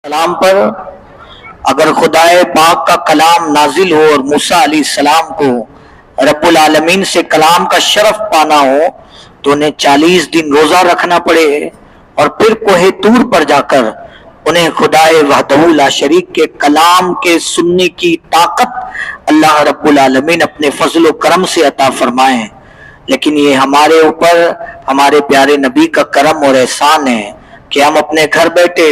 कलाम पर अगर खुदाए पाक का कलाम नाजिल हो और मूसा अलैहि सलाम को रब्बुल आलमीन से कलाम का शरफ पाना हो तो उन्हें 40 दिन रोजा रखना पड़े और फिर कोहे तूर पर जाकर उन्हें खुदाए वहदहू ला शरीक के कलाम के सुनने की ताकत अल्लाह रब्बुल आलमीन अपने फजल करम से अता फरमाए। लेकिन ये हमारे ऊपर हमारे प्यारे नबी का करम और एहसान है कि हम अपने घर बैठे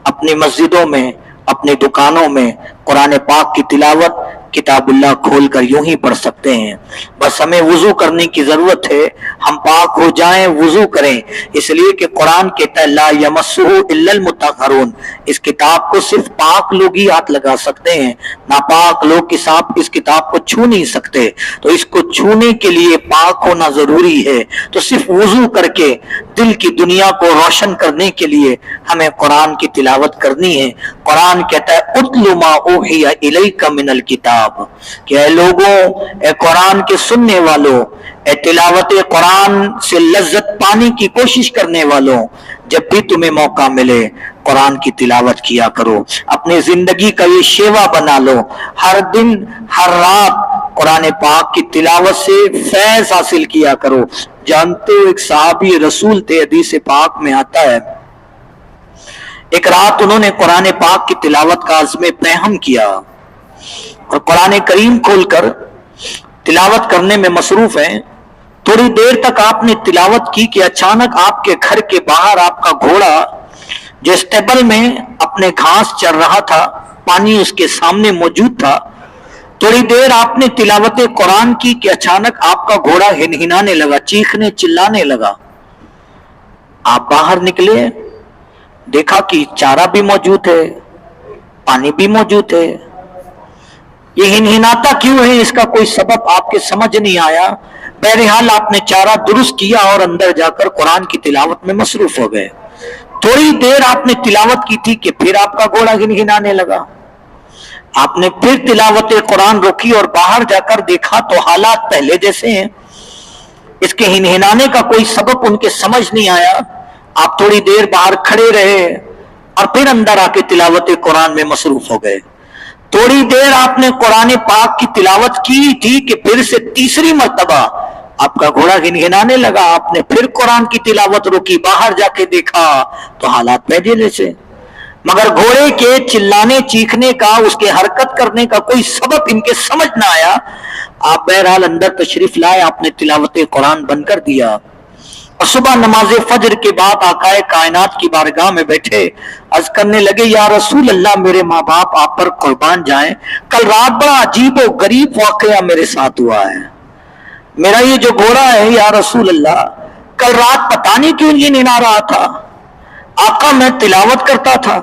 अपनी मस्जिदों में अपनी दुकानों में कुरान पाक की तिलावत किताबुल्लाह खोल कर यूं ही पढ़ सकते हैं। बस हमें वुजू करने की जरूरत है, हम पाक हो जाएं, वुजू करें, इसलिए कि कुरान कहता है ला यमस्सुहु इल्लल मुतहहरून, इस किताब को सिर्फ पाक लोग ही हाथ लगा सकते हैं, नापाक लोग इस किताब को छू नहीं सकते। तो इसको छूने के लिए पाक होना जरूरी है। तो सिर्फ वुजू करके दिल की दुनिया को रोशन करने के लिए हमें कुरान की तिलावत करनी है। कुरान कहता है उतलु मा उहिया इलैका मिनल किताब, कि ऐ लोगों, ऐ कुरान के सुनने वालों, ऐ तिलावत कुरान से लज्जत पाने की कोशिश करने वालों, जब भी तुम्हें मौका मिले कुरान की तिलावत किया करो, अपनी जिंदगी का ये शेवा बना लो। हर दिन हर रात कुरान पाक की तिलावत से फैज हासिल किया करो। जानते हो एक सहाबी रसूल थे, हदीस पाक में आता है एक रात उन्होंने कुरान पाक की तिलावत का अज़्म पैहम किया और कुरान करीम खोलकर तिलावत करने में मसरूफ हैं। थोड़ी देर तक आपने तिलावत की कि अचानक आपके घर के बाहर आपका घोड़ा जो स्टेबल में अपने घास चर रहा था, पानी उसके सामने मौजूद था, थोड़ी देर आपने तिलावत कुरान की कि अचानक आपका घोड़ा हिनहिनाने लगा, चीखने चिल्लाने लगा। आप बाहर निकले, देखा कि चारा भी मौजूद है, पानी भी मौजूद है। ये हिनहिनाता क्यों है, इसका कोई सबब आपके समझ नहीं आया। बहरहाल आपने चारा दुरुस्त किया और अंदर जाकर कुरान की तिलावत में मसरूफ हो गए। थोड़ी देर आपने तिलावत की थी कि फिर आपका घोड़ा हिनहिनाने लगा। आपने फिर तिलावत कुरान रोकी और बाहर जाकर देखा तो हालात पहले जैसे हैं। इसके हिनहिनाने का कोई सबब उनके समझ नहीं आया। आप थोड़ी देर बाहर खड़े रहे और फिर अंदर आके तिलावत कुरान में मसरूफ हो गए। थोड़ी देर आपने कुरान पाक की तिलावत की थी कि फिर से तीसरी मर्तबा आपका घोड़ा हिनहिनाने लगा। आपने फिर कुरान की तिलावत रोकी, बाहर जाके देखा तो हालात पहले जैसे। मगर घोड़े के चिल्लाने चीखने का, उसके हरकत करने का कोई सबब इनके समझ ना आया। आप बहरहाल अंदर तशरीफ लाए, आपने तिलावत कुरान बंद कर दिया और सुबह नमाज फजर के बाद आकाए कायनात की बारगाह में बैठे अर्ज करने लगे, या रसूल अल्लाह, मेरे माँ बाप आप पर कुर्बान जाएं, कल रात बड़ा अजीब और गरीब वाकया मेरे साथ हुआ है। मेरा ये जो घोड़ा है या रसूल अल्लाह, कल रात पता नहीं क्यों ये निना रहा था। आका मैं तिलावत करता था,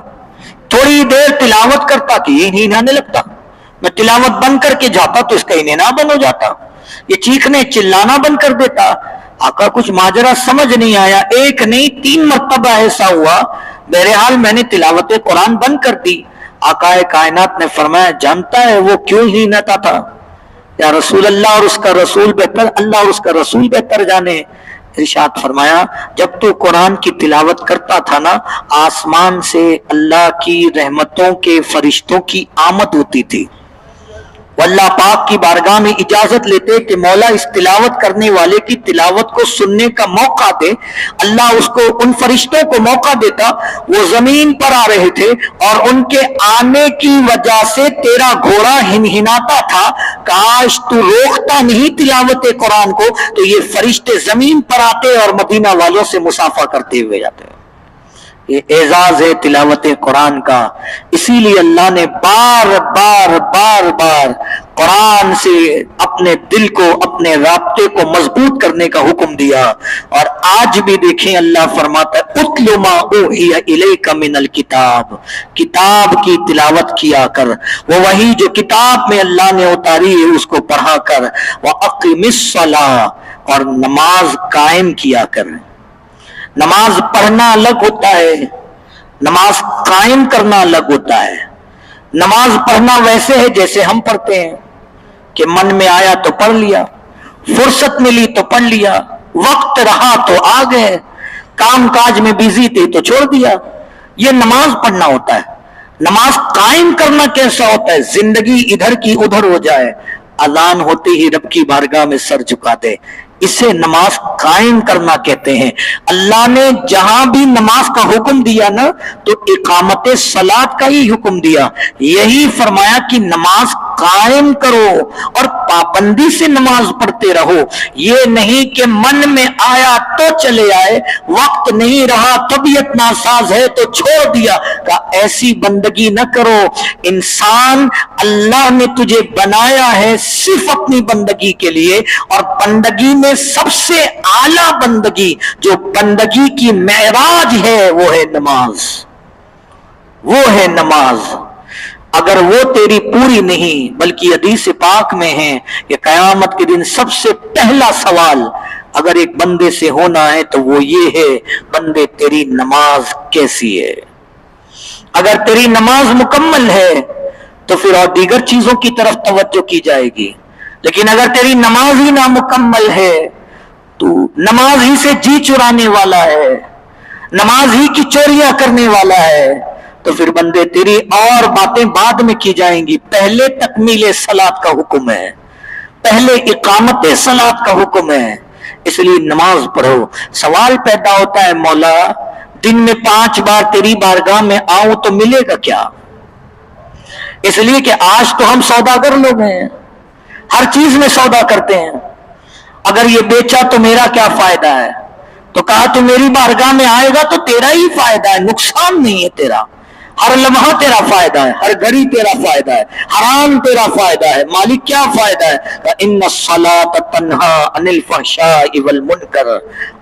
थोड़ी देर तिलावत करता कि ये हिनहाने लगता, मैं तिलावत बंद करके जाता तो इसका हिनना बंद हो जाता, ये चीखने चिल्लाना बंद कर देता। आका कुछ माजरा समझ नहीं आया, एक नहीं 3 मर्तबा ऐसा हुआ। बहरहाल मैंने तिलावत कुरान बंद कर दी। आकाए कायनात ने फरमाया, जानता है वो क्यों हिनता था? या रसूल अल्लाह और उसका रसूल बेहतर, अल्लाह और उसका रसूल बेहतर जाने। इरशाद फरमाया, जब तू कुरान की तिलावत करता था ना, आसमान से अल्लाह की रहमतों के फरिश्तों की आमद होती थी। अल्लाह पाक की बारगाह में इजाजत लेते कि मौला इस तिलावत करने वाले की तिलावत को सुनने का मौका दे। अल्लाह उसको, उन फरिश्तों को मौका देता। वो जमीन पर आ रहे थे और उनके आने की वजह से तेरा घोड़ा हिनहिनाता था। काश तू रोकता नहीं तिलावत कुरान को तो ये फरिश्ते जमीन पर आते और मदीना वालों से मुसाफा करते हुए जाते। ये एजाज है तिलावत कुरान का। इसीलिए अल्लाह ने बार बार बार बार कुरान से अपने दिल को, अपने राब्ते को मजबूत करने का हुक्म दिया। और आज भी देखें अल्लाह फरमाता है उतलु मा उहिया इलैका मिनल किताब, किताब की तिलावत किया कर। वो वही जो किताब में अल्लाह ने उतारी है उसको पढ़ा कर। व अक़िमिस सलाह, और नमाज कायम किया कर। नमाज पढ़ना अलग होता है, नमाज कायम करना अलग होता है। नमाज पढ़ना वैसे है जैसे हम पढ़ते हैं कि मन में आया तो पढ़ लिया, फुर्सत मिली तो पढ़ लिया, वक्त रहा तो आ गए, काम काज में बिजी थे तो छोड़ दिया। ये नमाज पढ़ना होता है। نماز قائم کرنا کیسا ہوتا ہے؟ زندگی ادھر کی ادھر ہو جائے، اذان ہوتے ہی رب کی بارگاہ میں سر جھکا دے، اسے نماز قائم کرنا کہتے ہیں۔ اللہ نے جہاں بھی نماز کا حکم دیا نا تو اقامت صلاۃ کا ہی حکم دیا، یہی فرمایا کہ نماز قائم کرو اور پابندی سے نماز پڑھتے رہو، یہ نہیں کہ من میں آیا تو چلے آئے، وقت نہیں رہا، طبیعت ناساز ہے تو چھوڑ دیا، کہ ایسی بندگی نہ کرو۔ انسان اللہ نے تجھے بنایا ہے صرف اپنی بندگی کے لیے، اور بندگی میں سب سے اعلیٰ بندگی جو بندگی کی معراج ہے وہ ہے نماز، وہ ہے نماز۔ اگر وہ تیری پوری نہیں، بلکہ حدیث پاک میں ہے کہ قیامت کے دن سب سے پہلا سوال اگر ایک بندے سے ہونا ہے تو وہ یہ ہے، بندے تیری نماز کیسی ہے؟ اگر تیری نماز مکمل ہے تو پھر اور دیگر چیزوں کی طرف توجہ کی جائے گی، لیکن اگر تیری نماز ہی نامکمل ہے، تو نماز ہی سے جی چرانے والا ہے، نماز ہی کی چوریاں کرنے والا ہے، تو پھر بندے تیری اور باتیں بعد میں کی جائیں گی، پہلے تکمیل صلاۃ کا حکم ہے، پہلے اقامت صلاۃ کا حکم ہے، اس لیے نماز پڑھو۔ سوال پیدا ہوتا ہے، مولا دن میں 5 بار تیری بارگاہ میں آؤں تو ملے گا کیا؟ اس لیے کہ آج تو ہم سوداگر لوگ ہیں، ہر چیز میں سودا کرتے ہیں، اگر یہ بیچا تو میرا کیا فائدہ ہے؟ تو کہا تو میری بارگاہ میں آئے گا تو تیرا ہی فائدہ ہے، نقصان نہیں ہے تیرا، ہر لمحہ تیرا فائدہ ہے، ہر گھڑی تیرا فائدہ ہے، حرام تیرا فائدہ ہے، مالک کیا فائدہ ہے؟ ان الصلاۃ تنہی عن الفحشاء والمنکر،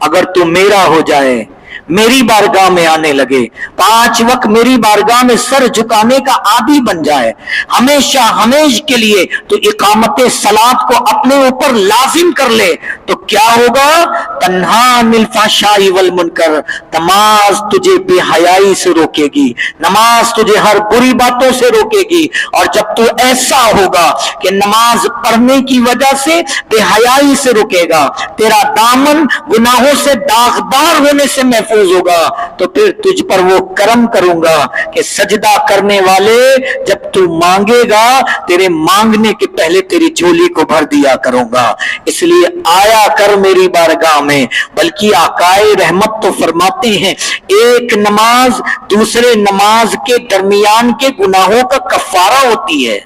اگر تو میرا ہو جائے، میری بارگاہ میں آنے لگے، 5 وقت میری بارگاہ میں سر جھکانے کا عادی بن جائے ہمیشہ ہمیش کے لیے، تو اقامت صلاۃ کو اپنے اوپر لازم کر لے، تو کیا ہوگا؟ تنہا عن الفحشاء والمنکر، نماز تجھے بے حیائی سے روکے گی، نماز تجھے ہر بری باتوں سے روکے گی، اور جب تو ایسا ہوگا کہ نماز پڑھنے کی وجہ سے بے حیائی سے روکے گا، تیرا دامن گناہوں سے داغدار ہونے سے محفوظ ہوگا، تو پھر تجھ پر وہ کرم کروں گا کہ سجدہ کرنے والے جب تو مانگے گا، تیرے مانگنے کے پہلے تیری جھولی کو بھر دیا کروں گا، اس لیے آیا کر میری بارگاہ میں۔ بلکہ آقائے رحمت تو فرماتے ہیں، ایک نماز دوسرے نماز کے درمیان کے گناہوں کا کفارہ ہوتی ہے،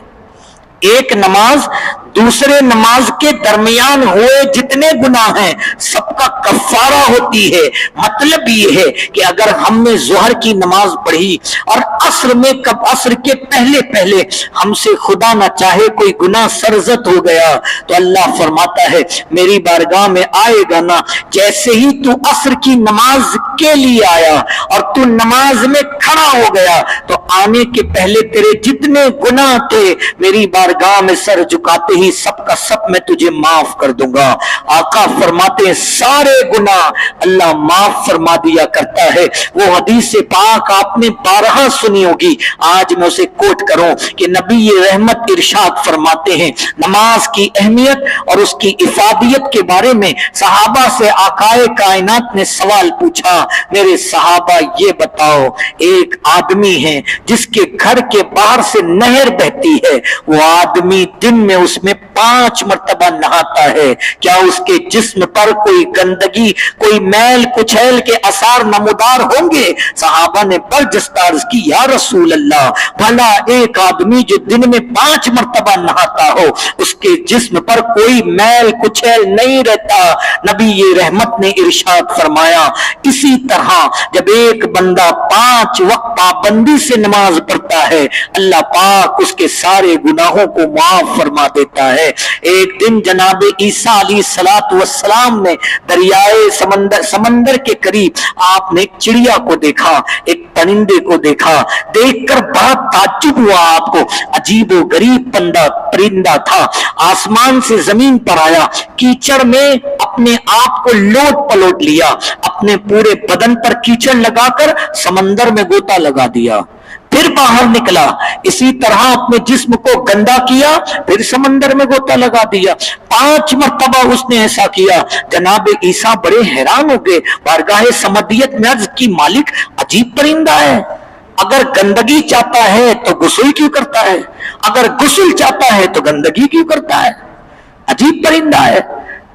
ایک نماز دوسرے نماز کے درمیان ہوئے جتنے گناہ ہیں سب کا کفارہ ہوتی ہے۔ مطلب یہ ہے کہ اگر ہم نے ظہر کی نماز پڑھی اور عصر میں عصر کے پہلے ہم سے خدا نہ چاہے کوئی گناہ سرزد ہو گیا، تو اللہ فرماتا ہے میری بارگاہ میں آئے گا نا، جیسے ہی تو عصر کی نماز کے لیے آیا اور تو نماز میں کھڑا ہو گیا، تو آنے کے پہلے تیرے جتنے گناہ تھے میری بارگاہ میں سر جھکاتے ہی سب کا سب میں تجھے معاف کر دوں گا۔ آقا فرماتے ہیں سارے گناہ اللہ معاف فرما دیا کرتا ہے۔ وہ حدیث پاک آپ نے 12 سنی ہوگی، آج میں اسے کوٹ کروں کہ نبی رحمت ارشاد فرماتے ہیں نماز کی اہمیت اور اس کی افادیت کے بارے میں صحابہ سے آقائے کائنات نے سوال پوچھا، میرے صحابہ یہ بتاؤ، ایک آدمی ہے جس کے گھر کے باہر سے نہر بہتی ہے، وہ آدمی دن میں اس میں 5 مرتبہ نہاتا ہے، کیا اس کے جسم پر کوئی گندگی، کوئی میل کچیل کے اثار نمودار ہوں گے؟ صحابہ نے برجستہ عرض کی یا رسول اللہ، بھلا ایک آدمی جو دن میں 5 مرتبہ نہاتا ہو اس کے جسم پر کوئی میل کچیل نہیں رہتا؟ نبی رحمت نے ارشاد فرمایا اسی طرح جب ایک بندہ 5 وقت پابندی سے نماز پڑھتا ہے اللہ پاک اس کے سارے گناہوں کو معاف فرما دیتا ہے۔ ایک دن جناب عیسیٰ علیہ السلام نے دریائے سمندر کے قریب آپ نے ایک چڑیا کو دیکھا، ایک پرندے کو دیکھا، دیکھ کر بڑا تعجب ہوا آپ کو، عجیب و غریب پرندہ تھا، آسمان سے زمین پر آیا، کیچڑ میں اپنے آپ کو لوٹ پلوٹ لیا، اپنے پورے بدن پر کیچڑ لگا کر سمندر میں غوطہ لگا دیا، پھر باہر نکلا، اسی طرح اپنے جسم کو گندا کیا، پھر سمندر میں غوطہ لگا دیا، 5 مرتبہ اس نے ایسا کیا۔ جناب عیسیٰ بڑے حیران ہو گئے، بارگاہ سمدیت میں عرض کی مالک عجیب پرندہ ہے، अगर गंदगी चाहता है तो गुस्ल क्यों करता है, अगर गुस्ल चाहता है तो गंदगी क्यों करता है। अजीब परिंदा है,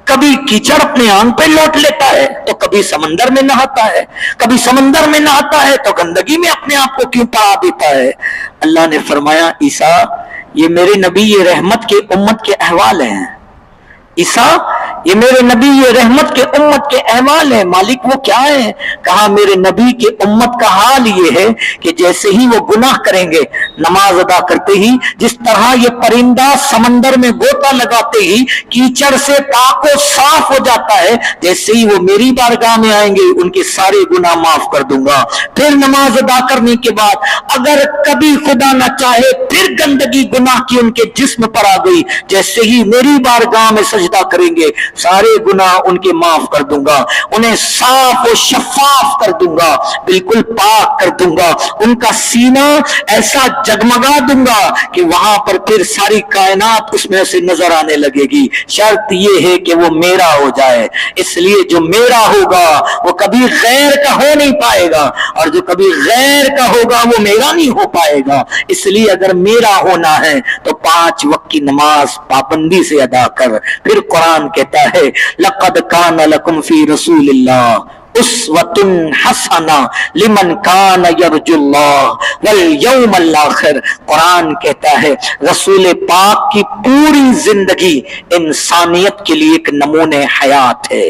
कभी कीचड़ अपने आंग पे लौट लेता है तो कभी समंदर में नहाता है, कभी समंदर में नहाता है तो गंदगी में अपने आप को क्यों पड़ा देता है। अल्लाह ने फरमाया ईसा ये मेरे नबी ये रहमत के उम्मत के अहवाल हैं, ईसा ये मेरे नबी ये रहमत के उम्मत के अहवाल है। मालिक वो क्या है, कहा मेरे नबी के उम्मत का हाल ये है कि जैसे ही वो गुनाह करेंगे नमाज अदा करते ही, जिस तरह ये परिंदा समंदर में गोता लगाते ही कीचड़ से पाक व साफ हो जाता है, जैसे ही वो मेरी बारगाह में आएंगे उनके सारे गुनाह माफ कर दूंगा। फिर नमाज अदा करने के बाद अगर कभी खुदा न चाहे फिर गंदगी गुनाह की उनके जिस्म पर आ गई, जैसे ही मेरी बारगाह में सजदा करेंगे सारे गुनाह उनके माफ कर दूंगा, उन्हें साफ और शफाफ कर दूंगा, बिल्कुल पाक कर दूंगा, उनका सीना ऐसा जगमगा दूंगा कि वहां पर फिर सारी कायनात उसमें से नजर आने लगेगी। शर्त यह है कि वो मेरा हो जाए, इसलिए जो मेरा होगा वो कभी गैर का हो नहीं पाएगा और जो कभी गैर का होगा वो मेरा नहीं हो पाएगा। इसलिए अगर मेरा होना है तो 5 वक्त की नमाज पाबंदी से अदा कर। फिर कुरान कहता है लक़द कान लकुम फी रसूलिल्लाह उस्वतुन हसना लिमन कान यरजुल्लाह वल यौमल आखिर। कुरान कहता है रसूल पाक की पूरी जिंदगी इंसानियत के लिए एक नमूने हयात है,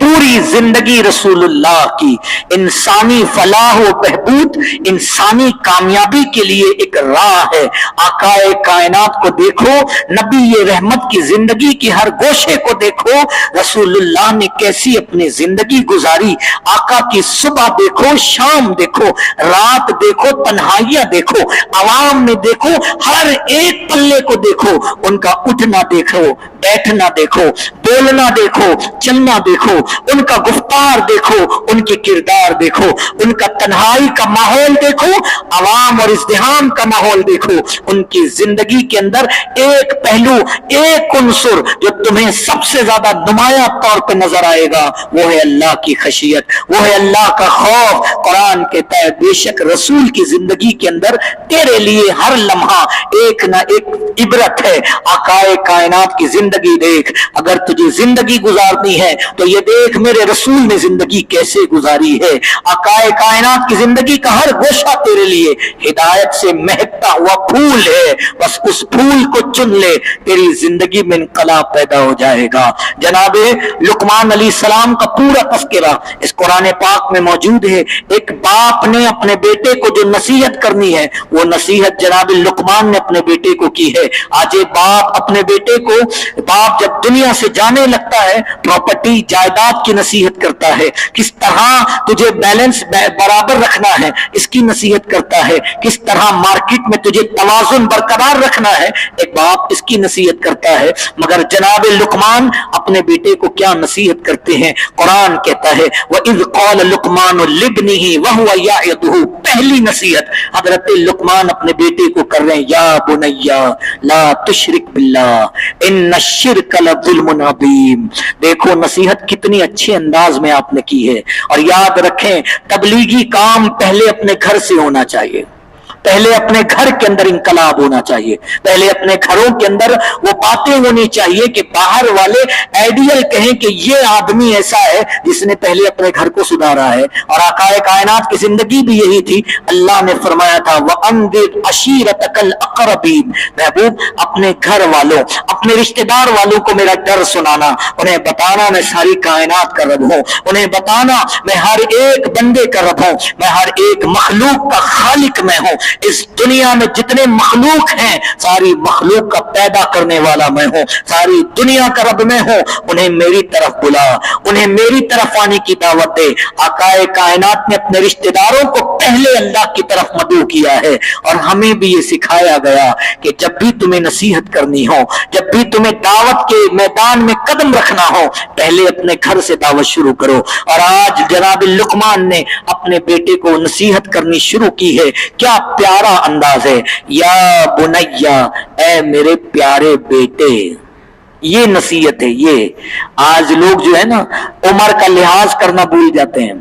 पूरी जिंदगी रसूलुल्लाह की इंसानी फलाह व बहबूद, इंसानी कामयाबी के लिए एक राह है। आकाए कायनात को देखो, नबी ये रहमत की जिंदगी की हर गोशे को देखो, रसूलुल्लाह ने कैसी अपनी जिंदगी गुजारी। आका की सुबह देखो, शाम देखो, रात देखो, तन्हाइयां देखो, आवाम में देखो, हर एक पल्ले को देखो, उनका उठना देखो, बैठना देखो, बोलना देखो, चलना देखो, उनका गुफ्तार देखो, उनके किरदार देखो, उनका तन्हाई का माहौल देखो, आवाम और इज़्दिहाम का माहौल देखो। उनकी जिंदगी के अंदर एक पहलू, एक उन्सुर जो तुम्हें सबसे ज्यादा नुमाया तौर पर नजर आएगा वो है अल्लाह की खशियत, वो है अल्लाह का खौफ। कुरान कहता है बेशक रसूल की जिंदगी के अंदर तेरे लिए हर लम्हा एक ना एक इबरत है। आकाए कायनात की जिंदगी देख, अगर तुझे जिंदगी गुजारनी है तो ये देख मेरे रसूल ने जिंदगी कैसे गुजारी है। आकाए कायनात की जिंदगी का हर गोशा तेरे लिए हिदायत से महकता हुआ फूल है, बस उस फूल को चुन ले, तेरी जिंदगी में इनकलाब पैदा हो जाएगा। जनाबे लुकमान अलैहि सलाम का पूरा तस्करा इस कुरान पाक में मौजूद है। एक बाप ने अपने बेटे को जो नसीहत करनी है वो नसीहत जनाब लुकमान ने अपने बेटे को की है। आज एक बाप अपने बेटे को, बाप जब दुनिया से जाने लगता है प्रॉपर्टी जायदाद की नसीहत करता है, किस तरह तुझे बैलेंस बराबर रखना है इसकी नसीहत करता है, किस तरह मार्केट में तुझे तवाज़ुन बरकरार रखना है एक बाप इसकी नसीहत करता है। मगर जनाब लुकमान अपने बेटे को क्या नसीहत करते हैं, कुरान कहता है वइज़ क़ाल लुकमान लिब्निही वहुवा याइदुहु, पहली नसीहत हजरत लुकमान अपने बेटे को कर रहे हैं, या बुनैया ला तुशरिक बिल्लाह इन्नश्शिर्क लज़ुल्मुन अज़ीम। देखो नसीहत कितनी अच्छे अंदाज में आपने की है। और याद रखें तबलीगी काम पहले अपने घर से होना चाहिए, पहले अपने घर के अंदर इंकलाब होना चाहिए, पहले अपने घरों के अंदर वो बातें होनी चाहिए कि बाहर वाले आइडियल कहें कि ये आदमी ऐसा है जिसने पहले अपने घर को सुधारा है। और आकाए कायनात की जिंदगी भी यही थी। अल्लाह ने फरमाया था वअंदिर अशीरतकल अक़रबीन, महबूब अपने घर वालों, अपने रिश्तेदार वालों को मेरा डर सुनाना, उन्हें बताना मैं सारी कायनात का रब हूं, उन्हें बताना मैं हर एक बंदे का रब हूं, मैं हर एक मखलूक का खालिक मैं हूं। इस दुनिया में जितने मखलूक हैं सारी मखलूक का पैदा करने वाला मैं हूं, सारी दुनिया का रब मैं हूं। उन्हें मेरी तरफ बुला, उन्हें मेरी तरफ आने की दावत दे। आकाए कायनात ने अपने रिश्तेदारों को पहले अल्लाह की तरफ मदऊ किया है। और हमें भी ये सिखाया गया कि जब भी तुम्हें नसीहत करनी हो, जब भी तुम्हें दावत के मैदान में कदम रखना हो, पहले अपने घर से दावत शुरू करो। और आज जनाब लुकमान ने अपने बेटे को नसीहत करनी शुरू की है। क्या प्यारा अंदाज है, या बुनैया ऐ मेरे प्यारे बेटे, ये नसीहत है। ये आज लोग जो है ना उम्र का लिहाज करना भूल जाते हैं,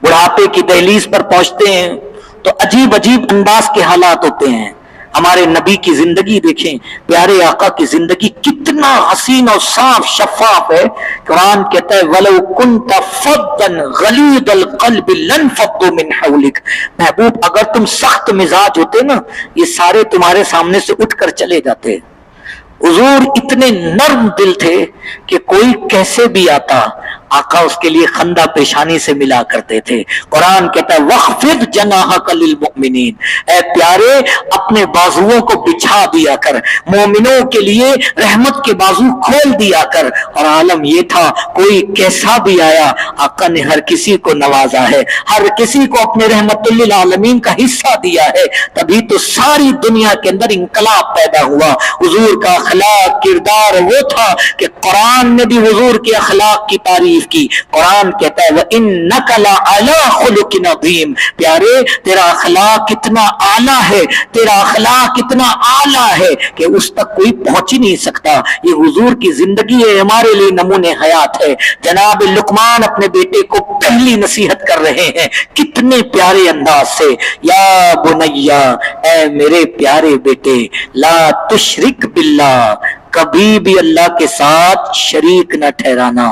बुढ़ापे की दहलीज पर पहुंचते हैं, تو عجیب عجیب انداز کے حالات ہوتے ہیں. ہمارے نبی کی زندگی دیکھیں, پیارے آقا کی زندگی کتنا حسین اور صاف شفاف ہے. قرآن کہتا ہے وَلَوْ كُنْتَ فَضًّا غَلِيظَ الْقَلْبِ لَانفَضُّوا مِنْ حَوْلِكَ. محبوب اگر تم سخت مزاج ہوتے نا, یہ سارے تمہارے سامنے سے اٹھ کر چلے جاتے. حضور اتنے نرم دل تھے کہ کوئی کیسے بھی آتا, آقا اس کے لیے خندہ پیشانی سے ملا کرتے تھے. قرآن کہتا ہے وَخْفِضْ جَنَاحَكَ لِلْمُؤْمِنِينَ, اے پیارے اپنے بازوؤں کو بچھا دیا کر, مومنوں کے لیے رحمت کے بازو کھول دیا کر. اور عالم یہ تھا کوئی کیسا بھی آیا, آقا نے ہر کسی کو نوازا ہے, ہر کسی کو اپنے رحمت للعالمین کا حصہ دیا ہے. تبھی تو ساری دنیا کے اندر انقلاب پیدا ہوا. حضور کا اخلاق کردار وہ تھا کہ قرآن نے بھی حضور کے اخلاق کی تعریف کی. قرآن کہتا ہے وَإِنَّكَ لَعَلَىٰ خُلُقٍ عَظِيمٍ, پیارے تیرا اخلاق کتنا اعلیٰ ہے, تیرا اخلاق کتنا اعلیٰ ہے کہ اس تک کوئی پہنچ ہی نہیں سکتا. یہ حضور کی زندگی ہے, ہمارے لیے نمونے حیات ہے. جناب لقمان اپنے بیٹے کو پہلی نصیحت کر رہے ہیں کتنے پیارے انداز سے, یا بنیا, اے میرے پیارے بیٹے, لا تشرک باللہ, کبھی بھی اللہ کے ساتھ شریک نہ ٹھہرانا,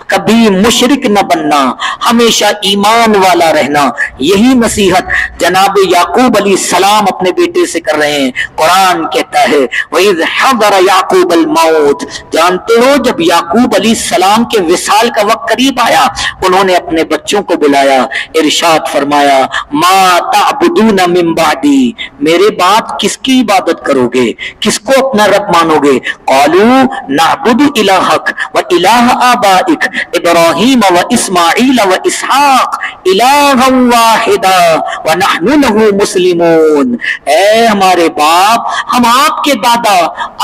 کبھی مشرک نہ بننا, ہمیشہ ایمان والا رہنا. یہی نصیحت جناب یعقوب علیہ السلام اپنے بیٹے سے کر رہے ہیں. قرآن کہتا ہے وَإِذْ حَضَرَ يَعْقُوبَ الْمَوْتُ, جانتے ہو جب یعقوب علیہ السلام کے وصال کا وقت قریب آیا, انہوں نے اپنے بچوں کو بلایا, ارشاد فرمایا مَا تَعْبُدُونَ مِن بَعْدِي, میرے بعد کس کی عبادت کرو گے, کس کو اپنا رب مانو گے؟ قالوا نعبد الہک و الہ آبائک ابراہیم و اسماعیل و اسحاق الہا واحدا ونحن له مسلمون. اے ہمارے باپ, ہم آپ کے دادا,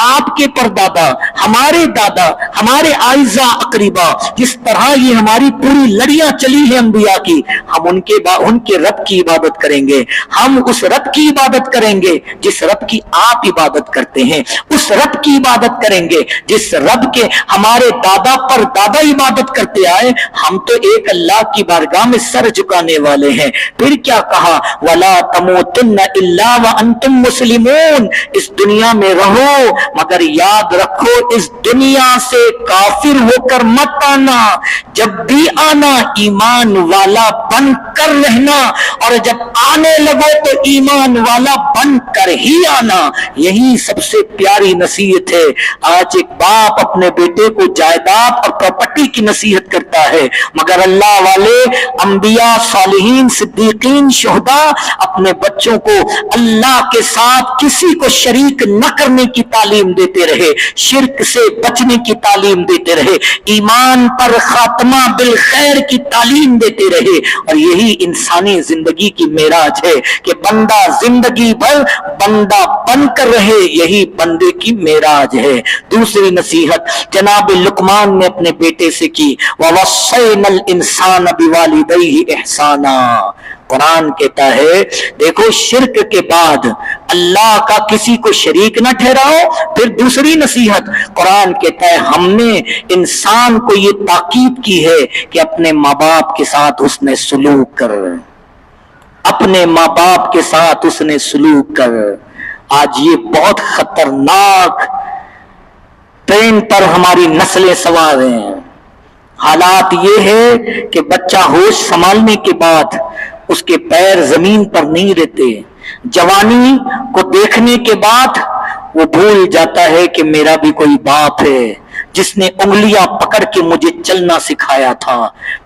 آپ کے پردادا, ہمارے دادا, ہمارے اعزا اقربا, جس طرح یہ ہماری پوری لڑیاں چلی ہیں انبیاء کی, ہم ان کے رب کی عبادت کریں گے. ہم اس رب کی عبادت کریں گے جس رب کی آپ عبادت کرتے ہیں, اس رب کی عبادت کریں گے جس رب کے ہمارے دادا پر دادا عبادت کرتے آئے. ہم تو ایک اللہ کی بارگاہ میں سر جھکانے والے ہیں. پھر کیا کہا وَلَا تَمُوتُنَّ إِلَّا وَأَنْتُمْ مُسْلِمُونَ, اس دنیا میں رہو مگر یاد رکھو اس دنیا سے کافر ہو کر مت آنا, جب بھی آنا ایمان والا بن کر رہنا, اور جب آنے لگو تو ایمان والا بن کر ہی آنا. یہی سب سے پیاری نصیحت ہے. آج ایک باپ اپنے بیٹے کو جائیداد اور پراپرٹی کی نصیحت کرتا ہے, مگر اللہ والے انبیاء, صالحین, صدیقین, شہداء اپنے بچوں کو اللہ کے ساتھ کسی کو شریک نہ کرنے کی تعلیم دیتے رہے, شرک سے بچنے کی تعلیم دیتے رہے, ایمان پر خاتمہ بالخیر کی تعلیم دیتے رہے. اور یہی انسانی زندگی کی معراج ہے کہ بندہ زندگی بھر بندہ بن کر رہے, یہی بندے کی معراج ہے. دوسری نصیحت جناب لقمان نے اپنے بیٹے سے کی وَوَصَّيْنَا الْإِنسَانَ بِوَالِدَيْهِ إِحْسَانًا. قرآن کہتا ہے دیکھو شرک کے بعد اللہ کا کسی کو شریک نہ ٹھہراؤ. پھر دوسری نصیحت قرآن کہتا ہے ہم نے انسان کو یہ تاکید کی ہے کہ اپنے ماں باپ کے ساتھ اس نے سلوک کر, اپنے ماں باپ کے ساتھ اس نے سلوک کر. آج یہ بہت خطرناک ٹرین پر ہماری نسلیں سوار ہیں. حالات یہ ہے کہ بچہ ہوش سنبھالنے کے بعد اس کے پیر زمین پر نہیں رہتے, جوانی کو دیکھنے کے بعد وہ بھول جاتا ہے کہ میرا بھی کوئی باپ ہے جس نے انگلیاں پکڑ کے مجھے چلنا سکھایا تھا,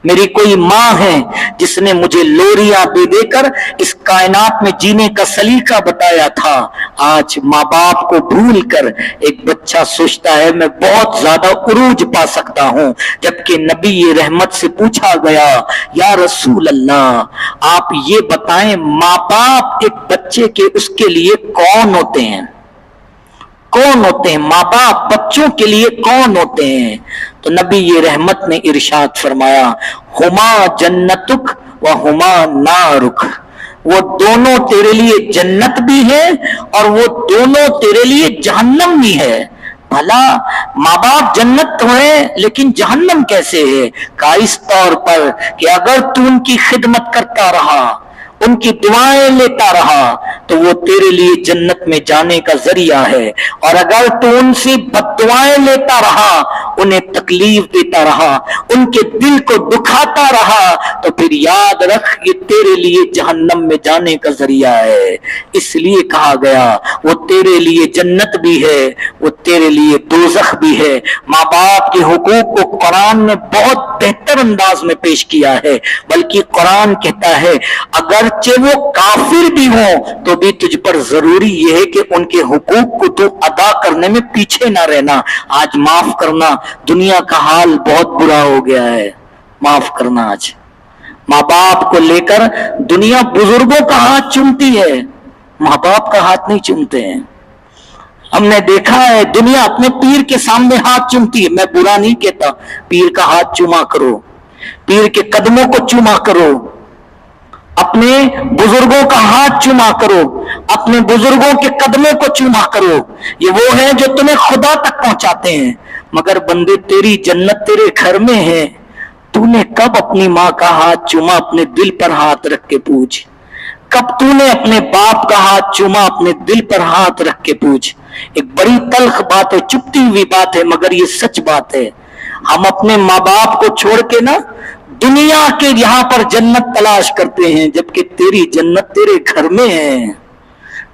میری کوئی ماں ہے جس نے مجھے لوریاں دے دے کر اس کائنات میں جینے کا سلیقہ بتایا تھا. آج ماں باپ کو بھول کر ایک بچہ سوچتا ہے میں بہت زیادہ عروج پا سکتا ہوں, جبکہ نبی رحمت سے پوچھا گیا یا رسول اللہ آپ یہ بتائیں ماں باپ ایک بچے کے اس کے لیے کون ہوتے ہیں, کون ہوتے ہیں ماں باپ بچوں کے لیے کون ہوتے ہیں؟ تو نبی یہ رحمت نے ارشاد فرمایا ہما جنتک و ہما نارک, وہ دونوں تیرے لیے جنت بھی ہے اور وہ دونوں تیرے لیے جہنم بھی ہے. بھلا ماں باپ جنت تو ہے لیکن جہنم کیسے ہے؟ کا اس طور پر کہ اگر تو ان کی خدمت کرتا رہا, ان کی دعائیں لیتا رہا تو وہ تیرے لیے جنت میں جانے کا ذریعہ ہے، اور اگر تو ان سے بد دعائیں لیتا رہا، انہیں تکلیف دیتا رہا، ان کے دل کو دکھاتا رہا، تو پھر یاد رکھ یہ تیرے لیے جہنم میں جانے کا ذریعہ ہے۔ اس لیے کہا گیا وہ تیرے لیے جنت بھی ہے، وہ تیرے لیے دوزخ بھی ہے۔ ماں باپ کے حقوق کو قرآن نے بہت بہتر انداز میں پیش کیا ہے، بلکہ قرآن کہتا ہے اگرچہ وہ کافر بھی ہوں تو بھی تجھ پر ضروری یہ ہے کہ ان کے حقوق کو تو ادا کرنے میں پیچھے نہ رہنا۔ آج معاف کرنا، دنیا کا حال بہت برا ہو گیا ہے، معاف کرنا۔ آج ماں باپ کو لے کر دنیا بزرگوں کا ہاتھ چومتی ہے، ماں باپ کا ہاتھ نہیں چومتے ہیں۔ ہم نے دیکھا ہے دنیا اپنے پیر کے سامنے ہاتھ چومتی ہے، میں برا نہیں کہتا، پیر کا ہاتھ چوما کرو، پیر کے قدموں کو چوما کرو، اپنے بزرگوں کا ہاتھ چوما کرو، اپنے بزرگوں کے قدموں کو چوما کرو، یہ وہ ہیں جو تمہیں خدا تک پہنچاتے ہیں۔ مگر بندے تیری جنت تیرے گھر میں ہے، تو نے کب اپنی ماں کا ہاتھ چوما؟ اپنے دل پر ہاتھ رکھ کے پوچھ، کب تو نے اپنے باپ کا ہاتھ چوما؟ اپنے دل پر ہاتھ رکھ کے پوچھ۔ ایک بڑی تلخ بات ہے، چپتی ہوئی بات ہے، مگر یہ سچ بات ہے۔ ہم اپنے ماں باپ کو چھوڑ کے نا دنیا کے یہاں پر جنت تلاش کرتے ہیں، جبکہ تیری جنت تیرے گھر میں ہے،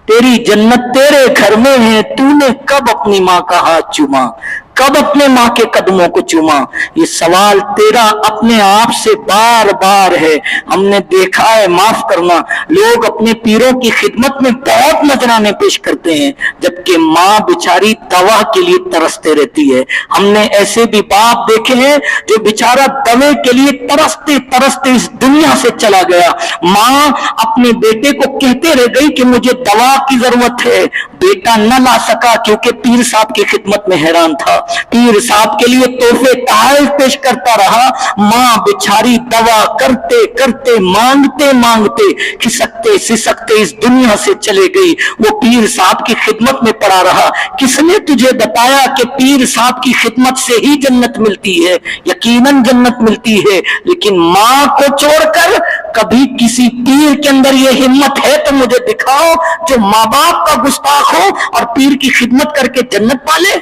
تیری جنت تیرے گھر میں ہے۔ تو نے کب اپنی ماں کا ہاتھ چوما؟ کب اپنے ماں کے قدموں کو چوما؟ یہ سوال تیرا اپنے آپ سے بار بار ہے۔ ہم نے دیکھا ہے، معاف کرنا، لوگ اپنے پیروں کی خدمت میں بہت نذرانے پیش کرتے ہیں، جبکہ ماں بیچاری دوا کے لیے ترستے رہتی ہے۔ ہم نے ایسے بھی باپ دیکھے ہیں جو بیچارہ دوا کے لیے ترستے ترستے اس دنیا سے چلا گیا۔ ماں اپنے بیٹے کو کہتے رہ گئی کہ مجھے دوا کی ضرورت ہے، بیٹا نہ لا سکا کیونکہ پیر صاحب کی خدمت میں حیران تھا، پیر صاحب کے لیے تحفے تحائف پیش کرتا رہا۔ ماں بچاری دوا کرتے کرتے مانگتے مانگتے کھسکتے سسکتے اس دنیا سے چلے گئی، وہ پیر صاحب کی خدمت میں پڑا رہا۔ کس نے تجھے بتایا کہ پیر صاحب کی خدمت سے ہی جنت ملتی ہے؟ یقیناً جنت ملتی ہے، لیکن ماں کو چھوڑ کر کبھی کسی پیر کے اندر یہ ہمت ہے تو مجھے دکھاؤ جو ماں باپ کا گستاخ ہو اور پیر کی خدمت کر کے جنت پالے۔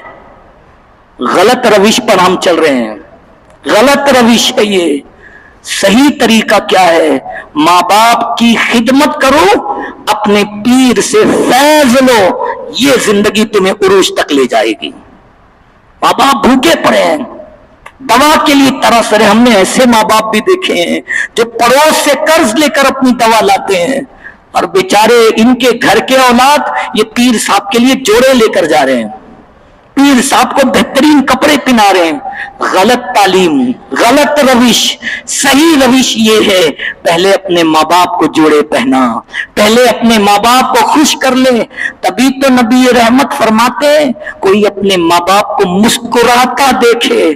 غلط روش پر ہم چل رہے ہیں، غلط روش ہے یہ۔ صحیح طریقہ کیا ہے؟ ماں باپ کی خدمت کرو، اپنے پیر سے فیض لو، یہ زندگی تمہیں عروج تک لے جائے گی۔ ماں باپ بھوکے پڑے ہیں، دوا کے لیے ترس رہے۔ ہم نے ایسے ماں باپ بھی دیکھے ہیں جو پڑوس سے قرض لے کر اپنی دوا لاتے ہیں، اور بیچارے ان کے گھر کے اولاد یہ پیر صاحب کے لیے جوڑے لے کر جا رہے ہیں، پیر صاحب کو بہترین کپڑے پہنا رہے ہیں۔ غلط تعلیم، غلط روش۔ صحیح روش یہ ہے پہلے اپنے ماں باپ کو جوڑے پہنا، پہلے اپنے ماں باپ کو خوش کر لے۔ تبھی تو نبی رحمت فرماتے ہیں کوئی اپنے ماں باپ کو مسکراتا دیکھے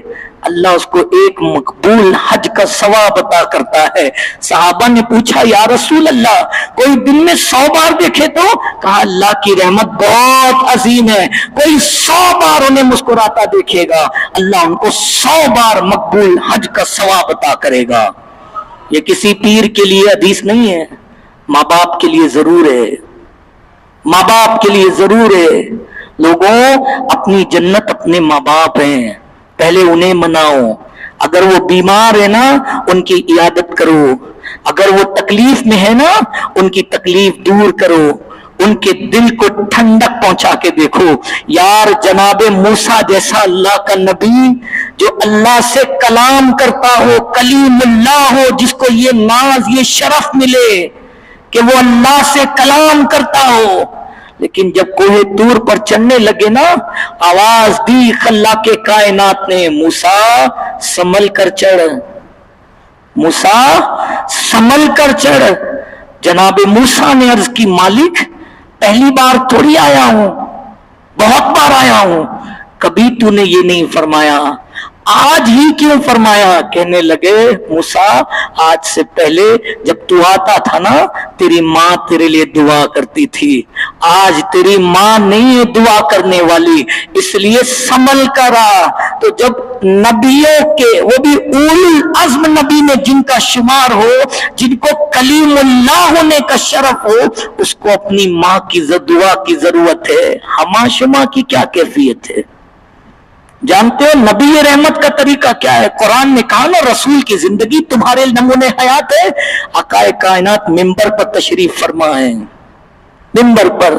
اللہ اس کو ایک مقبول حج کا ثواب عطا کرتا ہے۔ صحابہ نے پوچھا یا رسول اللہ کوئی دن میں 100 بار دیکھے تو؟ کہا اللہ کی رحمت بہت عظیم ہے، کوئی 100 بار انہیں مسکراتا دیکھے گا اللہ ان کو 100 بار مقبول حج کا ثواب عطا کرے گا۔ یہ کسی پیر کے لیے حدیث نہیں ہے، ماں باپ کے لیے ضرور ہے، ماں باپ کے لیے ضرور ہے۔ لوگوں اپنی جنت اپنے ماں باپ ہیں، پہلے انہیں مناؤ۔ اگر وہ بیمار ہے نا ان کی عیادت کرو، اگر وہ تکلیف میں ہے نا ان کی تکلیف دور کرو، ان کے دل کو ٹھنڈک پہنچا کے دیکھو۔ یار جناب موسیٰ جیسا اللہ کا نبی جو اللہ سے کلام کرتا ہو، کلیم اللہ ہو، جس کو یہ ناز یہ شرف ملے کہ وہ اللہ سے کلام کرتا ہو، لیکن جب کوہ طور پر چڑھنے لگے نا آواز دی اللہ کے کائنات نے موسیٰ سنبھل کر چڑھ، موسیٰ سنبھل کر چڑھ۔ جناب موسیٰ نے عرض کی مالک پہلی بار تھوڑی آیا ہوں، بہت بار آیا ہوں، کبھی تو نے یہ نہیں فرمایا، آج ہی کیوں فرمایا؟ کہنے لگے موسیٰ آج سے پہلے جب تو آتا تھا نا تیری ماں تیرے لیے دعا کرتی تھی، آج تیری ماں نہیں ہے دعا کرنے والی، اس لیے سنبھل کر آ۔ تو جب نبیوں کے, وہ بھی اولل عزم نبی میں جن کا شمار ہو, جن کو کلیم اللہ ہونے کا شرف ہو, اس کو اپنی ماں کی دعا کی ضرورت ہے. ہما شما کی کیا کیفیت ہے؟ جانتے ہو نبی رحمت کا طریقہ کیا ہے؟ قرآن نے کہا نا رسول کی زندگی تمہارے نمونے حیات ہے. آقا کائنات ممبر پر تشریف فرما ہے. ممبر پر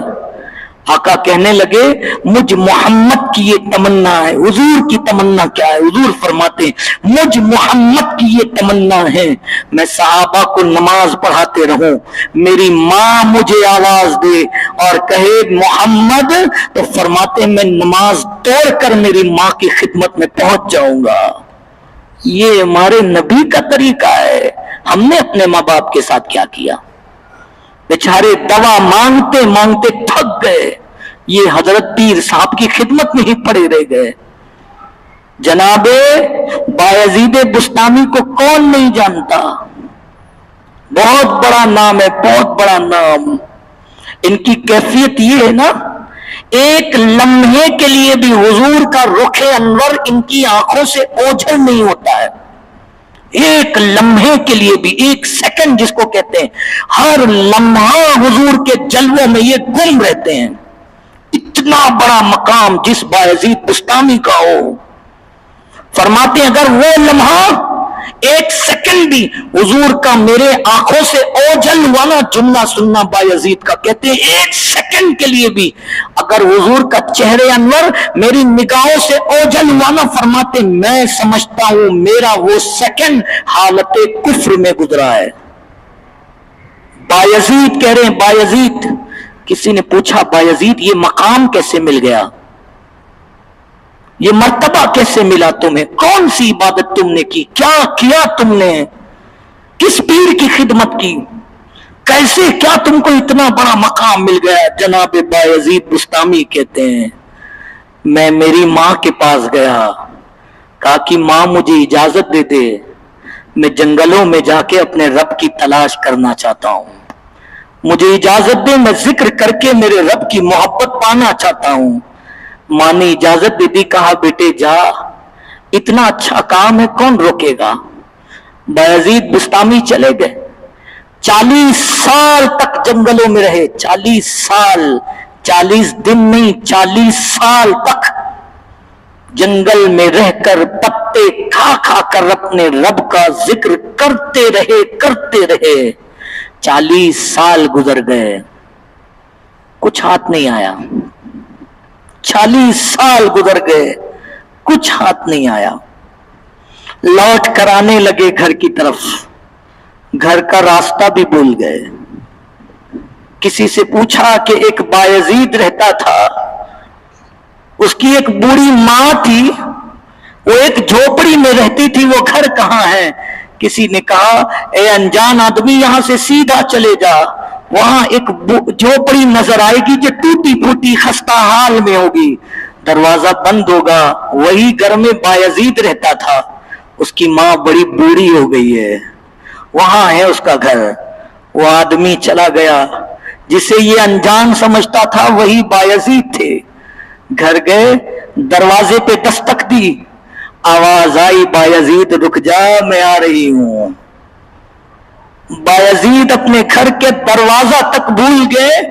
آقا کہنے لگے مجھ محمد کی یہ تمنا ہے. حضور کی تمنا کیا ہے؟ حضور فرماتے ہیں مجھ محمد کی یہ تمنا ہے میں صحابہ کو نماز پڑھاتے رہوں, میری ماں مجھے آواز دے اور کہے محمد, تو فرماتے ہیں میں نماز توڑ کر میری ماں کی خدمت میں پہنچ جاؤں گا. یہ ہمارے نبی کا طریقہ ہے. ہم نے اپنے ماں باپ کے ساتھ کیا کیا؟ بیچارے دوا مانگتے مانگتے تھک گئے, یہ حضرت پیر صاحب کی خدمت میں ہی پڑے رہ گئے. جناب بایزید بستامی کو کون نہیں جانتا؟ بہت بڑا نام ہے, بہت بڑا نام. ان کی کیفیت یہ ہے نا, ایک لمحے کے لیے بھی حضور کا رخ انور ان کی آنکھوں سے اوجھل نہیں ہوتا ہے. ایک لمحے کے لیے بھی, ایک سیکنڈ جس کو کہتے ہیں, ہر لمحہ حضور کے جلووں میں یہ گم رہتے ہیں. اتنا بڑا مقام جس بایزید بستامی کا ہو, فرماتے ہیں اگر وہ لمحہ ایک سیکنڈ بھی حضور کا میرے آنکھوں سے اوجھل ہوا نا, جملہ سننا بایزید کا, کہتے ہیں ایک سیکنڈ کے لیے بھی اگر حضور کا چہرے انور میری نگاہوں سے اوجھل ہوا نا, فرماتے ہیں میں سمجھتا ہوں میرا وہ سیکنڈ حالت کفر میں گزرا ہے. بایزید کہہ رہے ہیں, بایزید, کسی نے پوچھا بایزید یہ مقام کیسے مل گیا, یہ مرتبہ کیسے ملا تمہیں, کون سی عبادت تم نے کی, کیا کیا تم نے, کس پیر کی خدمت کی, کیسے کیا تم کو اتنا بڑا مقام مل گیا؟ جناب بایزید بستامی کہتے ہیں میں میری ماں کے پاس گیا, کہا کہ ماں مجھے اجازت دے دے, میں جنگلوں میں جا کے اپنے رب کی تلاش کرنا چاہتا ہوں, مجھے اجازت دے, میں ذکر کر کے میرے رب کی محبت پانا چاہتا ہوں. ماں نے اجازت دے دی, کہا بیٹے جا, اتنا اچھا کام ہے کون روکے گا. بایزید بستامی چلے گئے, 40 سال تک جنگلوں میں رہے. 40 سال, 40 دن نہیں, 40 سال تک جنگل میں رہ کر پتے کھا کھا کر اپنے رب کا ذکر کرتے رہے. 40 سال گزر گئے, کچھ ہاتھ نہیں آیا. 40 سال گزر گئے, کچھ ہاتھ نہیں آیا. لوٹ کر آنے لگے گھر کی طرف, گھر کا راستہ بھی بھول گئے. کسی سے پوچھا کہ ایک بایزید رہتا تھا, اس کی ایک بوڑھی ماں تھی, وہ ایک جھوپڑی میں رہتی تھی, وہ گھر کہاں ہے؟ کسی نے کہا اے انجان آدمی یہاں سے سیدھا چلے جا, وہاں ایک جھوپڑی نظر آئے گی جو ٹوٹی پھوٹی خستہ حال میں ہوگی, دروازہ بند ہوگا. وہی گھر میں بایزید رہتا تھا, اس کی ماں بڑی بوڑھی ہو گئی ہے, وہاں ہے اس کا گھر. وہ آدمی چلا گیا, جسے یہ انجان سمجھتا تھا وہی بایزید تھے. گھر گئے, دروازے پہ دستک دی, آواز آئی بایزید رک جا میں آ رہی ہوں. بایزید اپنے گھر کے دروازہ تک بھول گئے,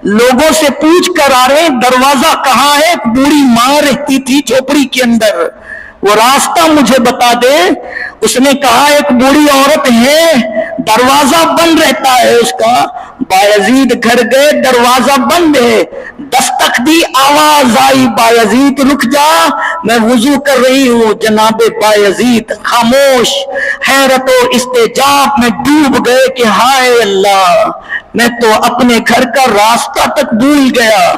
لوگوں سے پوچھ کر آ رہے دروازہ کہاں ہے, ایک بوڑھی ماں رہتی تھی جھوپڑی کے اندر, وہ راستہ مجھے بتا دے. اس نے کہا ایک بوڑھی عورت ہے, دروازہ بند رہتا ہے اس کا. بایزید گھر گئے, دروازہ بند ہے, دستک دی, آواز آئی بایزید رک جا میں وضو کر رہی ہوں. جناب بایزید خاموش, حیرت و استعجاب میں ڈوب گئے کہ ہائے اللہ, میں تو اپنے گھر کا راستہ تک بھول گیا,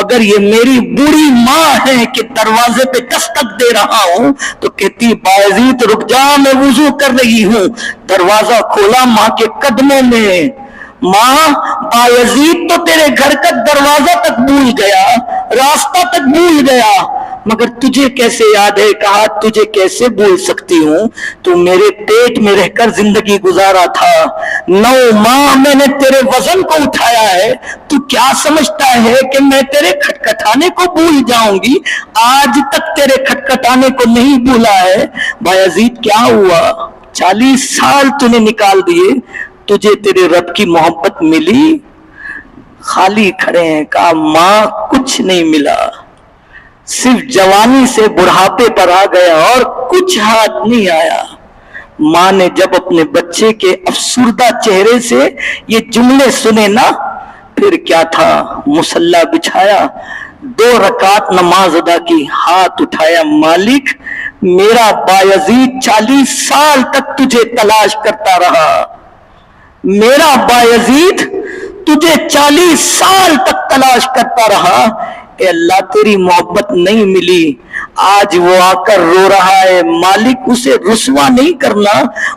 مگر یہ میری بوڑھی ماں ہے کہ دروازے پہ دستک دے رہا ہوں تو کہتی بایزید رک جا میں وضو کر رہی ہوں. دروازہ کھولا, ماں کے قدموں میں, ماں بایزید تو تیرے گھر کا دروازہ تک بھول گیا, راستہ تک بھول گیا, مگر تجھے کیسے یاد ہے؟ کہا تجھے کیسے بھول سکتی ہوں, تو میرے پیٹ میں رہ کر زندگی گزارا تھا, 9 ماہ میں نے تیرے وزن کو اٹھایا ہے, تو کیا سمجھتا ہے کہ میں تیرے کھٹکھٹ खटखटाने को भूल जाऊंगी, आज तक तेरे खटखटाने को नहीं भूला है। बायजीद क्या हुआ, 40 साल तूने निकाल दिए, तुझे तेरे रब की मोहब्बत मिली? खाली खड़े हैं। कहा मां कुछ नहीं मिला, सिर्फ जवानी से बुढ़ापे पर आ गया और कुछ हाथ नहीं आया। मां ने जब अपने बच्चे के अफसुर्दा चेहरे से ये जुमले सुने ना, फिर क्या था, मुसल्ला बिछाया, 2 रकात नमाज अदा की, हाथ उठाया, मालिक मेरा बायजीद 40 साल तक तुझे तलाश करता रहा, मेरा बायजीद तुझे 40 साल तक तलाश करता रहा। ए अल्लाह तेरी मोहब्बत नहीं मिली। आज वो आकर रो रहा है, मालिक उसे रुसवा नहीं करना,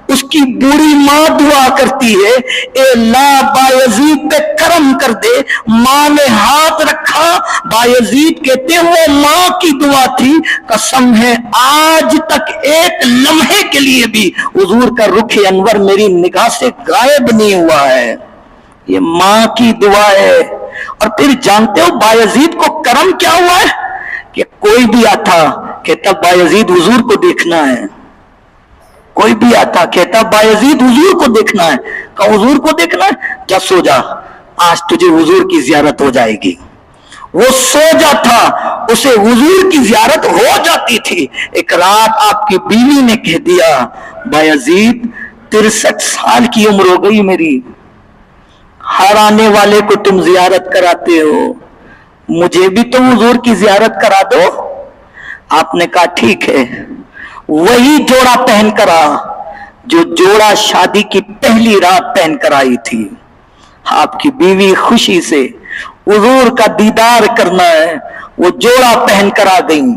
उसकी बूढ़ी माँ दुआ करती है, ए अल्लाह बायजीद पे करम कर दे। माँ ने हाथ रखा, बायजीद कहते वो माँ की दुआ थी, कसम है आज तक एक लम्हे के लिए भी हुजूर का रुख अनवर मेरी निगाह से गायब नहीं हुआ है। ये माँ की दुआ है। और फिर जानते हो बायजीद को करम क्या हुआ है कि कोई भी आता कहता बायजीद हुजूर को देखना है, कोई भी आता कहता बायजीद हुजूर को देखना है। कहा हुजूर को देखना है, जा सो जा, आज तुझे हुजूर की जियारत हो जाएगी। वो सो जाता, उसे हुजूर की जियारत हो जाती थी। एक रात आपकी बीवी ने कह दिया बायजीद 63 साल की उम्र हो गई मेरी, हर आने वाले को तुम जियारत कराते हो, मुझे भी तो हुजूर की जियारत करा दो। आपने कहा ठीक है। वही जोड़ा पहन कर आ जो जोड़ा शादी की पहली रात पहन कर आई थी। आपकी बीवी खुशी से हुजूर का दीदार करना है, वो जोड़ा पहन कर आ गई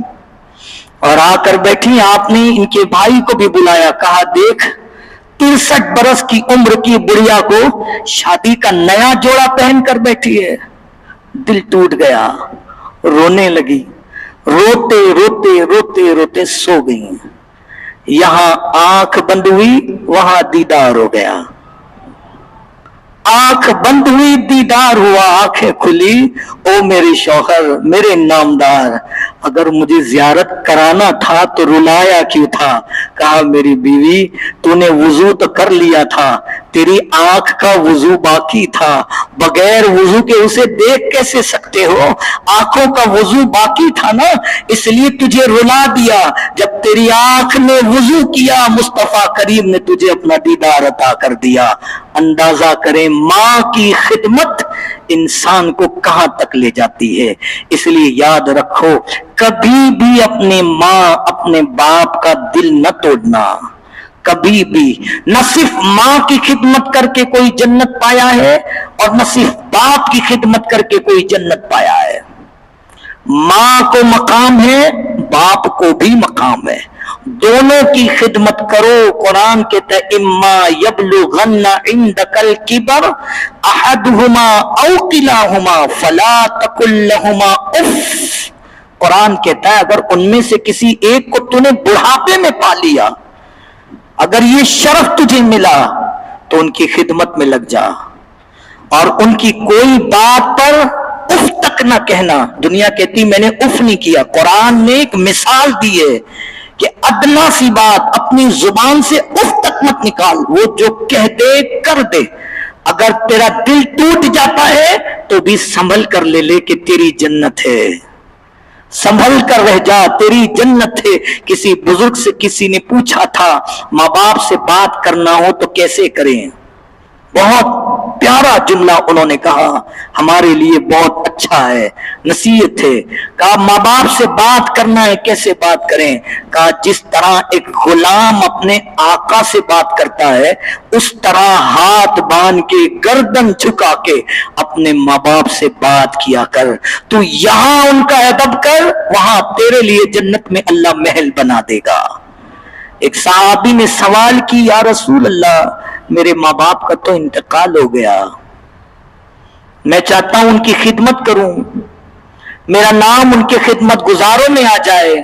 और आकर बैठी। आपने इनके भाई को भी बुलाया, कहा देख 63 बरस की उम्र की बुढ़िया को शादी का नया जोड़ा पहन कर बैठी है। दिल टूट गया, रोने लगी, रोते रोते रोते रोते सो गई। यहां आंख बंद हुई, वहां दीदार हो गया। आंख बंद हुई, दीदार हुआ, आंखें खुली, ओ मेरे शौहर, मेरे नामदार, अगर मुझे जियारत कराना था तो रुलाया क्यों था? कहा मेरी बीवी तूने वुजू तो कर लिया था, तेरी आंख का वुजू बाकी था, बगैर वुजू के उसे देख कैसे सकते हो? आंखों का वुजू बाकी था ना, इसलिए तुझे रुला दिया। जब तेरी आंख ने वुजू किया, मुस्तफा करीम ने तुझे अपना दीदार अता कर दिया। अंदाजा करें माँ की खिदमत इंसान को कहां तक ले जाती है। इसलिए याद रखो, कभी भी अपने माँ अपने बाप का दिल न तोड़ना, कभी भी। न सिर्फ माँ की खिदमत करके कोई जन्नत पाया है और न सिर्फ बाप की खिदमत करके कोई जन्नत पाया है। माँ को मकाम है, बाप को भी मकाम है, दोनों की खिदमत करो। कुरान कहता है इम्मा यबलुगन्ना इंदकल किबर अहदहुमा औ किलाहुमा फला तकुल लहुमा उफ। कुरान कहता है अगर उनमें से किसी एक को तूने बुढ़ापे में पा लिया, अगर ये शरफ तुझे मिला तो उनकी खिदमत में लग जा और उनकी कोई बात पर उफ तक ना कहना। दुनिया कहती मैंने उफ नहीं किया, कुरान ने एक मिसाल दी है कि अदना सी बात अपनी जुबान से उफ तक मत निकाल, वो जो कह दे कर दे। अगर तेरा दिल टूट जाता है तो भी संभल कर ले कि तेरी जन्नत है, संभल कर रह जा, तेरी जन्नत है। किसी बुजुर्ग से किसी ने पूछा था माँ बाप से बात करना हो तो कैसे करें? बहुत प्यारा जुमला उन्होंने कहा, हमारे लिए बहुत अच्छा है, नसीहत है। कहा माँ बाप से बात करना है, कैसे बात करें? कहा जिस तरह एक गुलाम अपने आका से बात करता है उस तरह हाथ बांध के गर्दन झुका के अपने माँ बाप से बात किया कर। तू यहाँ उनका अदब कर, वहां तेरे लिए जन्नत में अल्लाह महल बना देगा। एक सहाबी ने सवाल की, या रसूल अल्लाह मेरे माँ बाप का तो इंतकाल हो गया, मैं चाहता हूं उनकी खिदमत करूं, मेरा नाम उनके खिदमत गुजारों में आ जाए,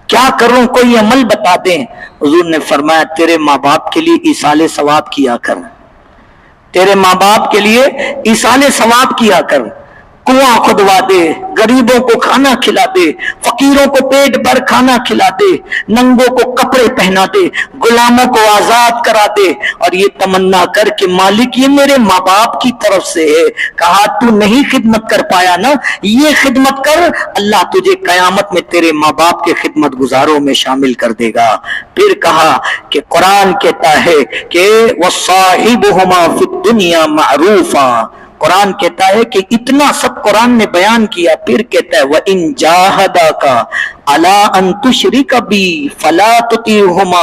क्या करूं? कोई अमल बता दें। हुजूर ने फरमाया तेरे माँ बाप के लिए ईसाले सवाब किया कर, तेरे माँ बाप के लिए ईसाले सवाब किया कर। कुआं खुदवा दे, गरीबों को खाना खिला दे, फकीरों को पेट भर खाना खिला दे, नंगों को कपड़े पहना दे, गुलामों को आजाद करा दे, और ये तमन्ना कर कि मालिक ये मेरे माँ बाप की तरफ से है। कहा तू नहीं खिदमत कर पाया ना, ये खिदमत कर, अल्लाह तुझे कयामत में तेरे माँ बाप के खिदमत गुजारों में शामिल कर देगा। फिर कहा कि कुरान कहता है कि वसाहिबुहुमा फिद दुनिया मारूफा, कुरान कहता है कि इतना सब कुरान ने बयान किया। फिर कहता है व इन जाहदाका अला अन तुशरिक बी फला तुतीहुमा,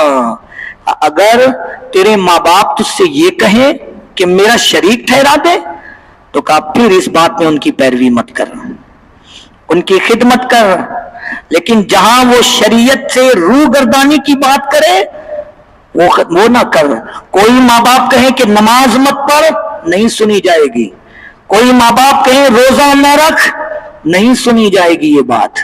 अगर तेरे माँ बाप तुझसे ये कहें कि मेरा शरीक ठहरा दे, तो कहा फिर इस बात में उनकी पैरवी मत कर, उनकी खिदमत कर। लेकिन जहां वो शरीयत से रूगर्दानी की बात करे वो ना कर। कोई माँ बाप कहे कि नमाज मत पढ़, नहीं सुनी जाएगी। कोई माँ बाप कहे रोजा न रख, नहीं सुनी जाएगी ये बात।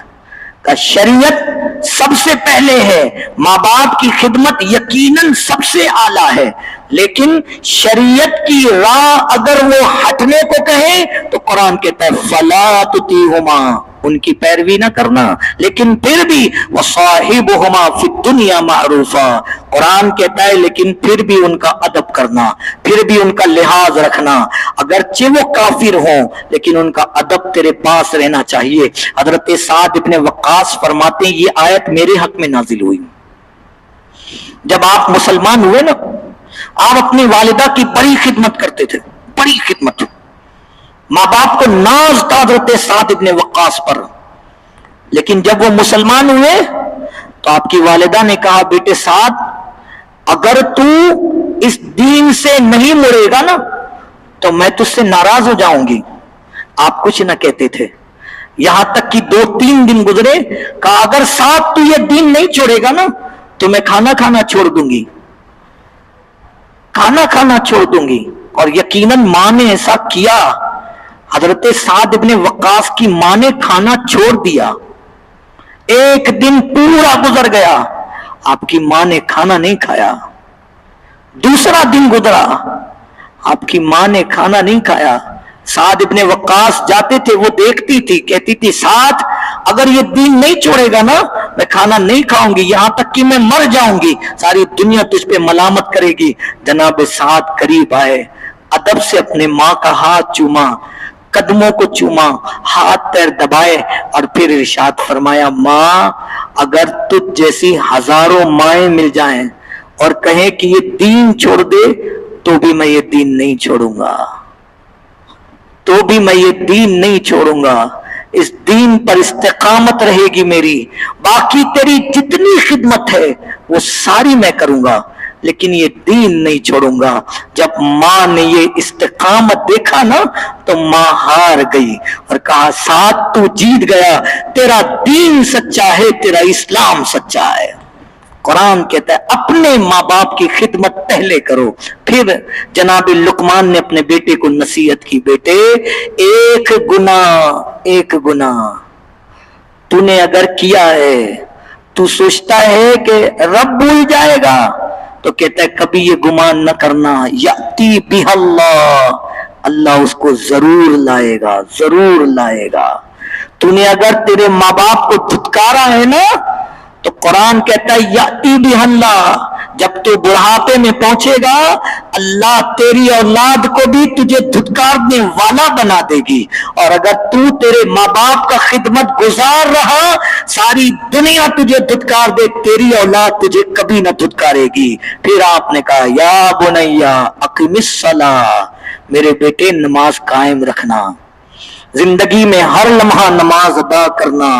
का शरीयत सबसे पहले है, माँ बाप की खिदमत यकीनन सबसे आला है, लेकिन शरीयत की राह अगर वो हटने को कहे तो कुरान कहता है फला तुतीहुमा, उनकी पैरवी ना करना। लेकिन फिर भी वसाहिबुहुमा फिद दुनिया मारूफा, कुरान कहता है लेकिन फिर भी उनका अदब करना, फिर भी उनका लिहाज रखना। अगरचे वो काफिर हों लेकिन उनका अदब तेरे पास रहना चाहिए। हजरत साद इब्ने वक्कास फरमाते हैं ये आयत मेरे हक में नाजिल हुई। जब आप मुसलमान हुए ना, आप अपनी वालिदा की बड़ी खिदमत करते थे, बड़ी खिदमत। माँ बाप को नाज था हजरत साद इब्ने वक्कास पर। लेकिन जब वो मुसलमान हुए तो आपकी वालिदा ने कहा बेटे साद, अगर तू इस दीन से नहीं मुड़ेगा ना तो मैं तुझसे नाराज हो जाऊंगी। आप कुछ न कहते थे, यहां तक कि 2-3 दिन गुजरे। कहा अगर साद तू ये दीन नहीं छोड़ेगा ना तो मैं खाना खाना छोड़ दूंगी, खाना खाना छोड़ दूंगी। और यकीनन मां ने ऐसा किया। हजरत साद इब्ने वक्कास की मां ने खाना छोड़ दिया। एक दिन पूरा गुजर गया, आपकी मां ने खाना नहीं खाया। दूसरा दिन गुजरा, आपकी मां ने खाना नहीं खाया। साद इब्ने वक्कास जाते थे, वो देखती थी, कहती थी साद अगर ये दीन नहीं छोड़ेगा ना मैं खाना नहीं खाऊंगी, यहां तक कि मैं मर जाऊंगी, सारी दुनिया तुझ पे मलामत करेगी। जनाब साद करीब आए, अदब से अपने मां का हाथ चूमा, कदमों को चूमा, हाथ पैर दबाए और फिर इरशाद फरमाया मां अगर तुझ जैसी हजारों माएं मिल जाएं और कहें कि ये दीन छोड़ दे तो भी मैं ये दीन नहीं छोड़ूंगा, तो भी मैं ये दीन नहीं छोड़ूंगा। इस दीन पर इस्तिकामत रहेगी मेरी। बाकी तेरी जितनी खिदमत है वो सारी मैं करूंगा, लेकिन ये दीन नहीं छोड़ूंगा। जब मां ने ये इस्तिकामत देखा ना तो मां हार गई और कहा साद तू जीत गया, तेरा दीन सच्चा है, तेरा इस्लाम सच्चा है। कुरान कहता है अपने माँ बाप की खिदमत पहले करो। फिर जनाब लुकमान ने अपने बेटे को नसीहत की, बेटे एक गुना तूने अगर किया है, तू सोचता है कि रब भूल जाएगा, तो कहता है कभी ये गुमान न करना, याती बिहल्लाह, अल्लाह उसको जरूर लाएगा, जरूर लाएगा। तूने अगर तेरे माँ बाप को धुतकारा है ना तो कुरान कहता है याती बिहल्लाह, जब तू बुढ़ापे में पहुंचेगा अल्लाह तेरी औलाद को भी तुझे धुतकारने वाला बना देगी। और अगर तू तेरे माँ बाप का खिदमत गुजार रहा, सारी दुनिया तुझे धुतकार दे, तेरी औलाद तुझे कभी न धुतकारेगी। फिर आपने कहा या बुनैया अक़िमिस सलाह, मेरे बेटे नमाज कायम रखना, जिंदगी में हर लम्हा नमाज अदा करना,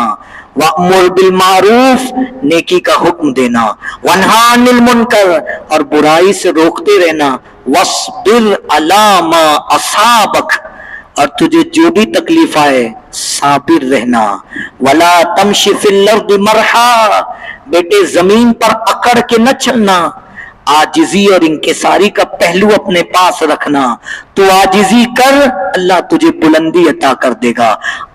वअमुर बिल मारूफ, नेकी का हुक्म देना, वन्हा अनिल मुनकर, और बुराई से रोकते रहना, वस्बिर अला मा असाबक, और तुझे जो भी तकलीफ आए साबिर रहना, वला तमशी फिल अर्द मरहा, बेटे जमीन पर अकड़ के न चलना, आजिजी और इंकिसारी का पहलू अपने पास रखना। तो आजिजी कर, अल्लाह तुझे बुलंदी अता कर देगा।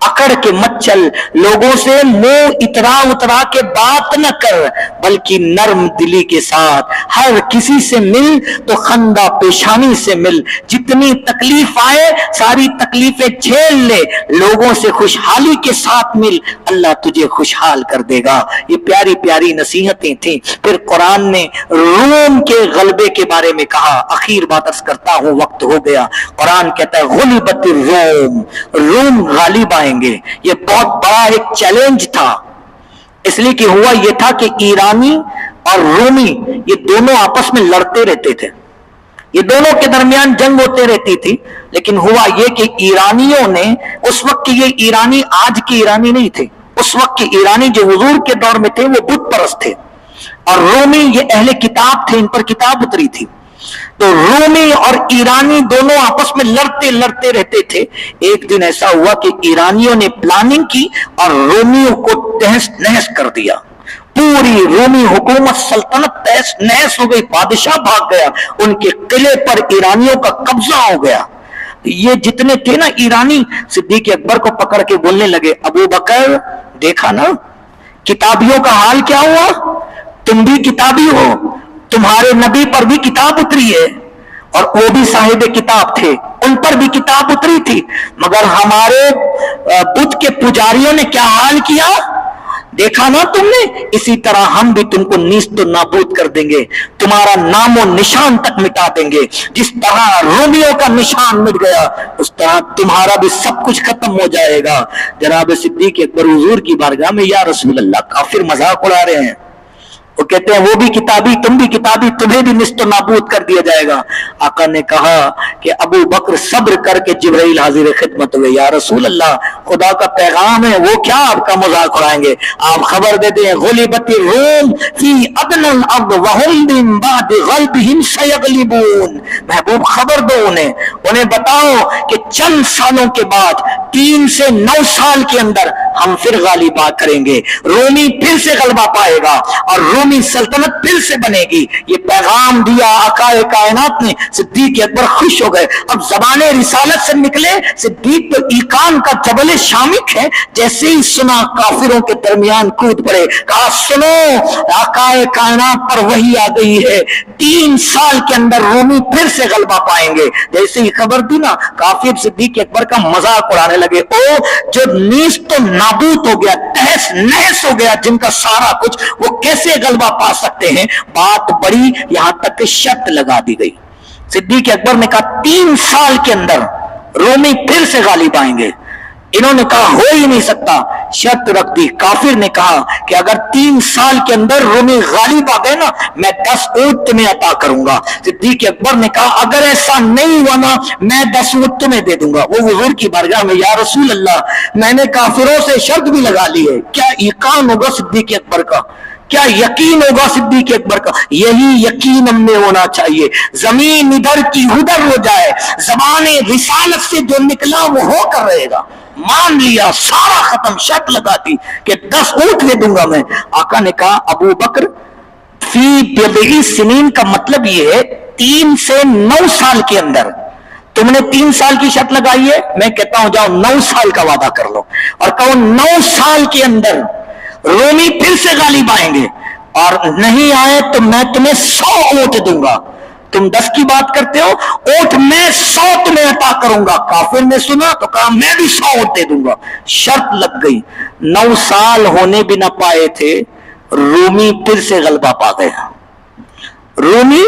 अकड़ के मत चल, लोगों से मुंह इतरा उतरा के बात न कर, बल्कि नर्म दिली के साथ हर किसी से मिल तो खंदा पेशानी से मिल। जितनी तकलीफ आए सारी तकलीफें झेल ले, लोगों से खुशहाली के साथ मिल, अल्लाह तुझे खुशहाल कर देगा। ये प्यारी प्यारी नसीहतें थी। फिर कुरान ने रूम के गलबे के बारे में कहा। आखिर बात अर्ज करता हूं, वक्त हो गया। कुरान कहता है गुलिबतिर रोम, रूम गालिब आएंगे। ये बहुत बड़ा एक चैलेंज था, इसलिए कि हुआ ये था कि ईरानी और रोमी ये दोनों आपस में लड़ते रहते थे, ये दोनों के दरमियान जंग होते रहती थी। लेकिन हुआ ये कि ईरानियों ने, उस वक्त के ये ईरानी आज के ईरानी नहीं थे, उस वक्त के ईरानी जो हुजूर के दौर में थे वो बुत परस्त थे, और रोमी ये अहले किताब थे, इन पर किताब उतरी थी। तो रोमी और ईरानी दोनों आपस में लड़ते लड़ते रहते थे। एक दिन ऐसा हुआ कि ईरानियों ने प्लानिंग की और रोमियों को तहस नहस कर दिया। पूरी रोमी हुकूमत सल्तनत तहस नहस हो गई, बादशाह भाग गया, उनके किले पर ईरानियों का कब्जा हो गया। ये जितने थे ना ईरानी, सिद्दीक अकबर को पकड़ के बोलने लगे, अबू बकर देखा ना किताबियों का हाल क्या हुआ, तुम भी किताबी हो, तुम्हारे नबी पर भी किताब उतरी है, और वो भी साहिब किताब थे, उन पर भी किताब उतरी थी, मगर हमारे बुत के पुजारियों ने क्या हाल किया, देखा ना तुमने। इसी तरह हम भी तुमको नीस्त नाबूद कर देंगे, तुम्हारा नामो निशान तक मिटा देंगे। जिस तरह रोमियों का निशान मिट गया, उस तरह तुम्हारा भी सब कुछ खत्म हो जाएगा। जनाब सिद्दीक अकबर हुजूर की बारगाह में, या रसूल अल्लाह, काफिर मजाक उड़ा रहे हैं। वो कहते हैं वो भी किताबी, तुम भी किताबी, तुम्हें भी निस्त नाबूद कर दिया जाएगा। आका ने कहा कि अबू बकर सब्र करके जिब्राइल हाजिर खिदमत हुए, या रसूल अल्लाह, खुदा का पैगाम है, वो क्या आपका मजाक उड़ाएंगे, आप खबर दे दें, गुलिबति रूम फी अदनल अर्द वहुम मिन बाद गल्बिहिम सयगलिबून। महबूब खबर दो उन्हें बताओ कि चंद सालों के बाद, 3 से 9 साल के अंदर हम फिर गालिबा करेंगे, रोमी फिर से गलबा पाएगा और रोमी सल्तनत फिर से बनेगी। ये पैगाम दिया आकाए कायनात ने। सिद्दीक अकबर खुश हो गए। अब ज़बाने रिसालत से निकले, सिद्दीक तो ईकान का जबल शामिक है, जैसे ही सुना काफिरों के दरमियान कूद पड़े, कहा सुनो आकाए कायनात पर वही आ गई है, 3 साल के अंदर रोमी फिर से गलबा पाएंगे। जैसे ही खबर दी ना, काफिर सिद्दीक अकबर का मजाक उड़ाने लगे। ओ जो नीस तो नाबूद हो गया, तहस नहस हो गया जिनका सारा कुछ, वो कैसे गलबा पा सकते हैं। बात बड़ी, यहां तक कि शर्त लगा दी गई। सिद्दीक अकबर ने कहा 3 साल के अंदर रोमी फिर से गालिब आएंगे। इन्होंने कहा हो ही नहीं सकता, शर्त रख दी। काफिर ने कहा कि अगर 3 साल के अंदर रोमी गालिब आ गए ना, मैं 10 ऊंट तुम्हें अता करूंगा। सिद्दीक अकबर ने कहा अगर ऐसा नहीं हुआ ना, मैं 10 ऊंट तुम्हें दे दूंगा। वो हुजूर की बारगाह में, या रसूल अल्लाह, मैंने काफिरों से शर्त भी लगा ली है, क्या ईकान होगा सिद्दीक अकबर का, क्या यकीन होगा सिद्दीक अकबर का। यही यकीन हमने होना चाहिए। जमीन इधर की उधर हो जाए, ज़बाने रिसालत से जो निकला वो होकर रहेगा। मान लिया, सारा खत्म, शर्त लगा दी कि 10 ऊंट दे दूंगा मैं। आका ने कहा अबू बकर फी बिदई सिनीन का मतलब ये है 3 से 9 साल के अंदर। तुमने 3 साल की शर्त लगाई है, मैं कहता हूं जाओ 9 साल का वादा कर लो और कहो 9 साल के अंदर रोमी फिर से गालिब आएंगे, और नहीं आए तो मैं तुम्हें 100 ऊंट दूंगा। तुम 10 की बात करते हो, ऊंट मैं 100 तुम्हें अता करूंगा। काफिर ने सुना तो कहा मैं भी 100 ऊंट दे दूंगा। शर्त लग गई। 9 साल होने भी ना पाए थे, रोमी फिर से गलबा पा गए, रोमी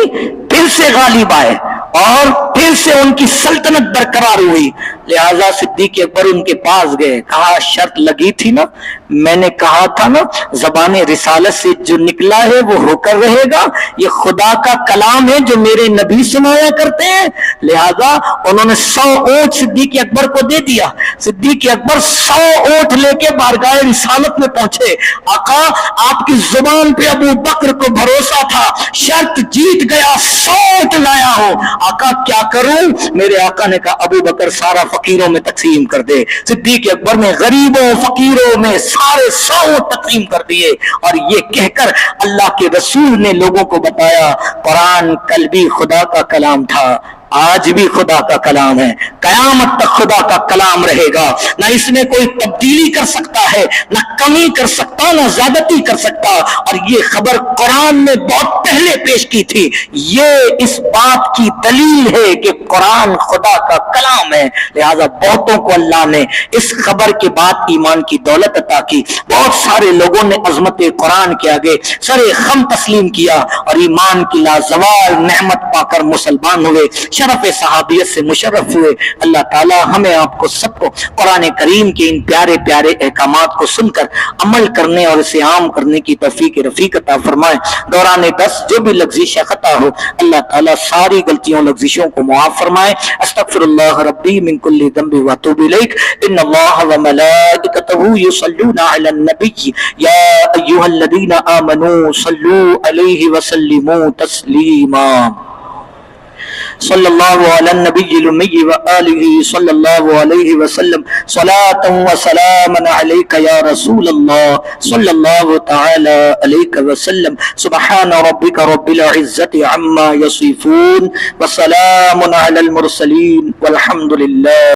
फिर से गालिब आए और फिर से उनकी सल्तनत बरकरार हुई। लिहाजा सिद्दीक अकबर उनके पास गए, कहा शर्त लगी थी ना, मैंने कहा था ना, ज़बाने रिसालत से जो निकला है वो होकर रहेगा। ये खुदा का कलाम है जो मेरे नबी सुनाया करते हैं। लिहाजा उन्होंने 100 ऊंट सिद्दीक अकबर को दे दिया। सिद्दीक अकबर 100 ऊंट लेके बारगाह रिसालत में पहुंचे। आका आपकी जुबान पे अबू बकर को भरोसा था, शर्त जीत गया, 100 ऊंट लाया हो। आका क्या करूं? मेरे आका ने कहा अबू बकर सारा فقیروں میں تقسیم کر دے۔ صدیق اکبر نے غریبوں فقیروں میں سارے 100 تقسیم کر دیے، اور یہ کہہ کر اللہ کے رسول نے لوگوں کو بتایا قرآن کل بھی خدا کا کلام تھا، آج بھی خدا کا کلام ہے، قیامت تک خدا کا کلام رہے گا، نہ اس میں کوئی تبدیلی کر سکتا ہے، نہ کمی کر سکتا، نہ زیادتی کر سکتا۔ اور یہ خبر قرآن نے بہت پہلے پیش کی تھی، یہ اس بات کی دلیل ہے کہ قرآن خدا کا کلام ہے، لہذا بہتوں کو اللہ نے اس خبر کے بعد ایمان کی دولت عطا کی۔ بہت سارے لوگوں نے عظمت قرآن کے آگے سر خم تسلیم کیا اور ایمان کی لازوال نعمت پا کر مسلمان ہوئے، شرف صحابیت سے مشرف ہوئے۔ اللہ تعالی ہمیں آپ کو سب کو قرآن کریم کے ان پیارے پیارے احکامات کو سن کر عمل کرنے اور اسے عام کرنے کی توفیق رفیق عطا فرمائے۔ دوران درس جو بھی لغزش خطا ہو اللہ تعالی ساری غلطیوں لغزشوں کو معاف فرمائے۔ استغفر اللہ ربی من کل ذنب واتوب الیک۔ ان اللہ وملائکتہ یصلون علی النبی یا ایھا الذین آمنوا صلوا علیہ وسلموا تسلیما۔ صلی اللہ علی النبی الامی وآلہ صلی اللہ علیہ وسلم صلاۃ و سلام علیک یا رسول اللہ صلی اللہ تعالی علیہ وسلم۔ سبحان ربک رب العزت عما یصفون وسلام علی المرسلین والحمد للہ۔